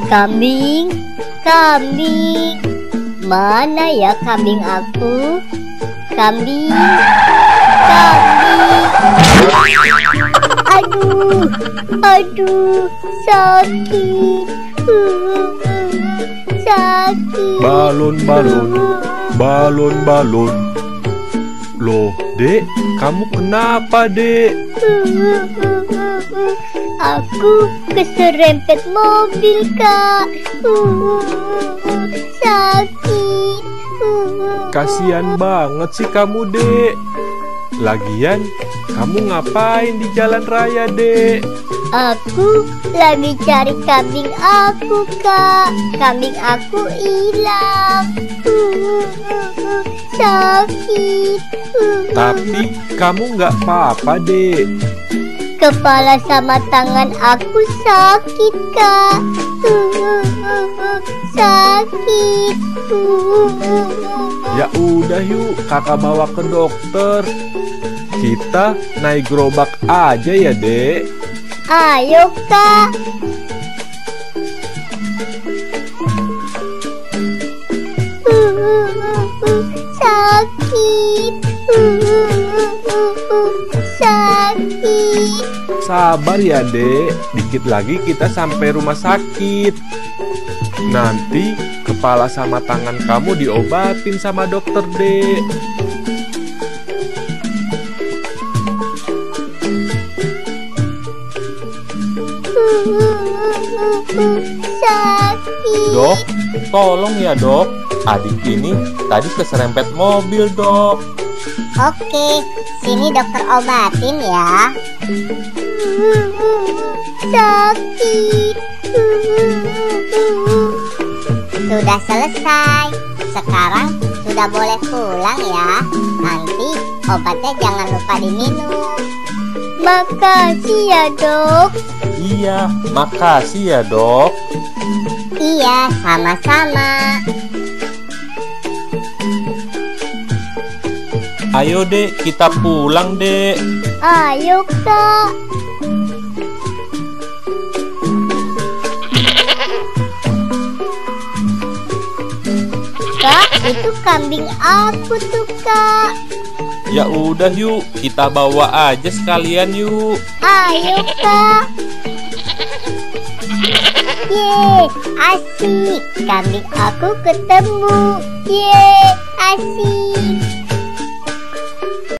Kambing, kambing, mana ya kambing aku? Kambing, kambing. Aduh, aduh, sakit, sakit. Balon, balon, balon, balon. Loh, Dek, kamu kenapa, Dek? Aku keserempet mobil, Kak. Sakit. Kasian banget sih kamu, Dek. Lagian, kamu ngapain di jalan raya, Dek? Aku lagi cari kambing aku, Kak. Kambing aku hilang. Sakit. Tapi kamu nggak apa-apa, Dek. Kepala sama tangan aku sakit, Kak. Sakit. Ya udah yuk, kakak bawa ke dokter. Kita naik gerobak aja ya, Dek. Ayo, Kak. Sakit. Sakit. Sabar ya, Dek. Dikit lagi kita sampai rumah sakit. Nanti kepala sama tangan kamu diobatin sama dokter, Dek. Sakit. Dok, tolong ya, Dok. Adik ini tadi keserempet mobil, Dok. Oke, sini dokter obatin ya. Sakit. Sudah selesai. Sekarang sudah boleh pulang ya. Nanti obatnya jangan lupa diminum. Makasih ya, Dok. Iya, makasih ya, Dok. Iya, sama-sama. Ayo, Dek, kita pulang, Dek. Ayo, Kak. Kak, itu kambing aku tuh, Kak. Ya udah yuk, kita bawa aja sekalian yuk. Ayo, Kak. Yeay, asik. Kambing aku ketemu. Yeay, asik.